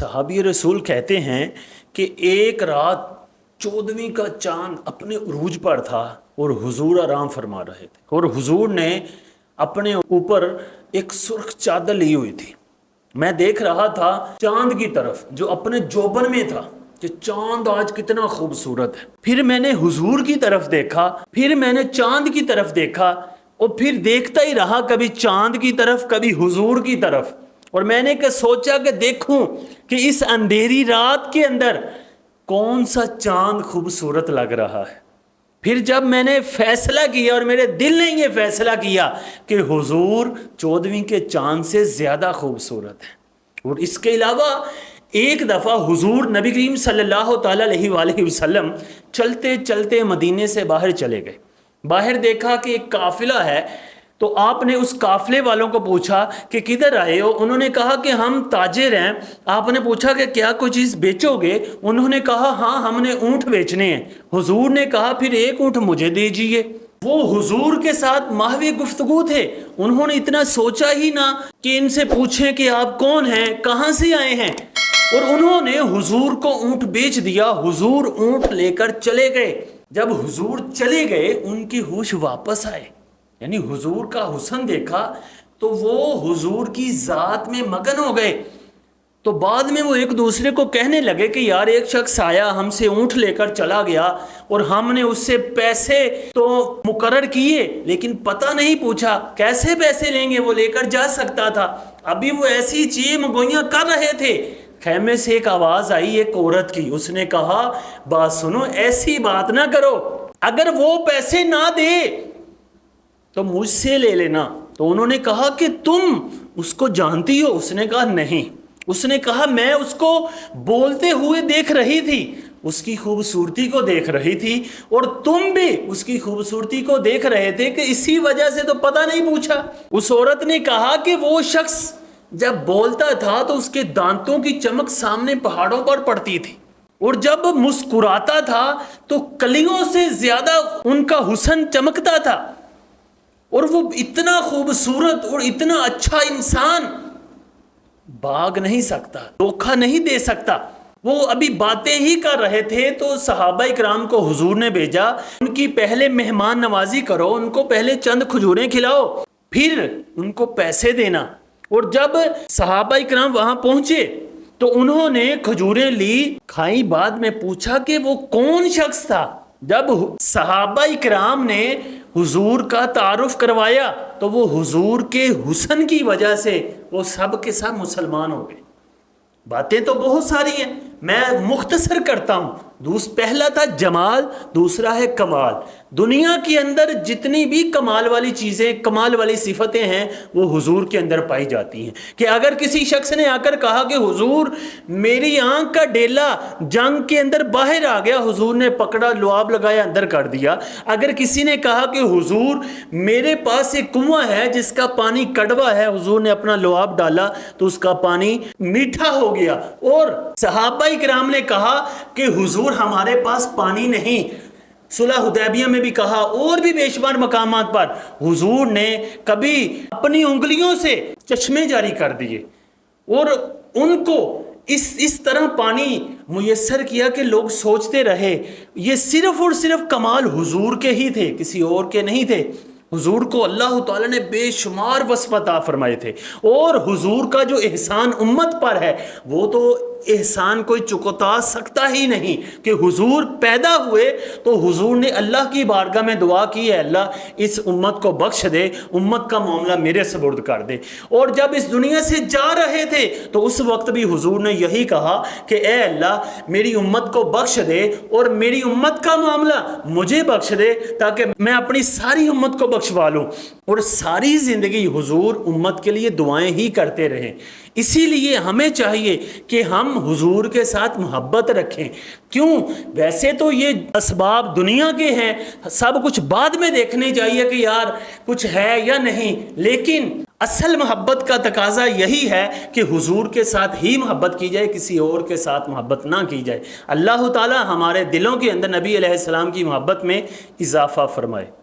صحابی رسول کہتے ہیں کہ ایک رات 14ویں کا چاند اپنے عروج پر تھا اور حضور آرام فرما رہے تھے، اور حضور نے اپنے اوپر ایک سرخ چادر لی ہوئی تھی۔ میں دیکھ رہا تھا چاند کی طرف جو اپنے جوبن میں تھا کہ چاند آج کتنا خوبصورت ہے۔ پھر میں نے حضور کی طرف دیکھا، پھر میں نے چاند کی طرف دیکھا، اور پھر دیکھتا ہی رہا، کبھی چاند کی طرف کبھی حضور کی طرف۔ اور میں نے سوچا کہ دیکھوں کہ اس اندھیری رات کے اندر کون سا چاند خوبصورت لگ رہا ہے۔ پھر جب میں نے فیصلہ کیا، اور میرے دل نے یہ فیصلہ کیا کہ حضور 14ویں کے چاند سے زیادہ خوبصورت ہے۔ اور اس کے علاوہ ایک دفعہ حضور نبی کریم صلی اللہ تعالیٰ علیہ وآلہ وسلم چلتے چلتے مدینے سے باہر چلے گئے۔ باہر دیکھا کہ ایک قافلہ ہے، تو آپ نے اس قافلے والوں کو پوچھا کہ کدھر آئے ہو؟ انہوں نے کہا کہ ہم تاجر ہیں۔ آپ نے پوچھا کہ کیا کوئی چیز بیچو گے؟ انہوں نے کہا ہاں، ہم نے اونٹ بیچنے ہیں۔ حضور نے کہا پھر ایک اونٹ مجھے دیجیے۔ وہ حضور کے ساتھ محو گفتگو تھے، انہوں نے اتنا سوچا ہی نہ کہ ان سے پوچھیں کہ آپ کون ہیں، کہاں سے آئے ہیں، اور انہوں نے حضور کو اونٹ بیچ دیا۔ حضور اونٹ لے کر چلے گئے۔ جب حضور چلے گئے ان کی ہوش واپس آئے، یعنی حضور کا حسن دیکھا تو وہ حضور کی ذات میں مگن ہو گئے۔ تو بعد میں وہ ایک دوسرے کو کہنے لگے کہ یار ایک شخص آیا، ہم سے اونٹ لے کر چلا گیا، اور ہم نے اس سے پیسے تو مقرر کیے لیکن پتہ نہیں پوچھا کیسے پیسے لیں گے، وہ لے کر جا سکتا تھا۔ ابھی وہ ایسی چیزیں مگوئیاں کر رہے تھے، خیمے سے ایک آواز آئی ایک عورت کی، اس نے کہا بات سنو، ایسی بات نہ کرو، اگر وہ پیسے نہ دے تو مجھ سے لے لینا۔ تو انہوں نے کہا کہ تم اس کو جانتی ہو؟ اس نے کہا نہیں۔ اس نے کہا میں اس کو بولتے ہوئے دیکھ رہی تھی، اس کی خوبصورتی کو دیکھ رہی تھی، اور تم بھی اس کی خوبصورتی کو دیکھ رہے تھے، کہ اسی وجہ سے تو پتہ نہیں پوچھا۔ اس عورت نے کہا کہ وہ شخص جب بولتا تھا تو اس کے دانتوں کی چمک سامنے پہاڑوں پر پڑتی تھی، اور جب مسکراتا تھا تو کلیوں سے زیادہ ان کا حسن چمکتا تھا، اور وہ اتنا خوبصورت اور اتنا اچھا انسان بھاگ نہیں سکتا، دھوکہ نہیں دے سکتا۔ وہ ابھی باتیں ہی کر رہے تھے تو صحابہ کرام کو حضور نے بھیجا، ان کی پہلے مہمان نوازی کرو، ان کو پہلے چند کھجوریں کھلاؤ، پھر ان کو پیسے دینا۔ اور جب صحابہ کرام وہاں پہنچے تو انہوں نے کھجوریں لی، کھائی، بعد میں پوچھا کہ وہ کون شخص تھا۔ جب صحابہ کرام نے حضور کا تعارف کروایا تو وہ حضور کے حسن کی وجہ سے وہ سب کے سب مسلمان ہو گئے۔ باتیں تو بہت ساری ہیں، میں مختصر کرتا ہوں۔ پہلا تھا جمال، دوسرا ہے کمال۔ دنیا کے اندر جتنی بھی کمال والی چیزیں، کمال والی صفتیں ہیں، وہ حضور کے اندر پائی جاتی ہیں۔ کہ اگر کسی شخص نے آ کر کہا کہ حضور میری آنکھ کا ڈیلا جنگ کے اندر باہر آ گیا، حضور نے پکڑا، لعاب لگایا، اندر کر دیا۔ اگر کسی نے کہا کہ حضور میرے پاس ایک کنواں ہے جس کا پانی کڑوا ہے، حضور نے اپنا لعاب ڈالا تو اس کا پانی میٹھا ہو گیا۔ اور صحابہ کرام نے کہا کہ حضور ہمارے پاس پانی نہیں۔ صلح حدیبیہ میں بھی کہا، اور بھی بے شمار مقامات پر حضور نے کبھی اپنی انگلیوں سے چشمے جاری کر دیے، اور ان کو اس طرح پانی میسر کیا کہ لوگ سوچتے رہے یہ صرف اور صرف کمال حضور کے ہی تھے، کسی اور کے نہیں تھے۔ حضور کو اللہ تعالیٰ نے بے شمار وصف عطا فرمائے تھے، اور حضور کا جو احسان امت پر ہے وہ تو احسان کوئی چکتا سکتا ہی نہیں۔ کہ حضور پیدا ہوئے تو حضور نے اللہ کی بارگاہ میں دعا کی ہے، اللہ اس امت کو بخش دے، امت کا معاملہ میرے سپرد کر دے۔ اور جب اس دنیا سے جا رہے تھے تو اس وقت بھی حضور نے یہی کہا کہ اے اللہ میری امت کو بخش دے، اور میری امت کا معاملہ مجھے بخش دے، تاکہ میں اپنی ساری امت کو بخشوا لوں۔ اور ساری زندگی حضور امت کے لیے دعائیں ہی کرتے رہے۔ اسی لیے ہمیں چاہیے کہ ہم حضور کے ساتھ محبت رکھیں۔ کیوں؟ ویسے تو یہ اسباب دنیا کے ہیں، سب کچھ بعد میں دیکھنے چاہیے کہ یار کچھ ہے یا نہیں، لیکن اصل محبت کا تقاضا یہی ہے کہ حضور کے ساتھ ہی محبت کی جائے، کسی اور کے ساتھ محبت نہ کی جائے۔ اللہ تعالی ہمارے دلوں کے اندر نبی علیہ السلام کی محبت میں اضافہ فرمائے۔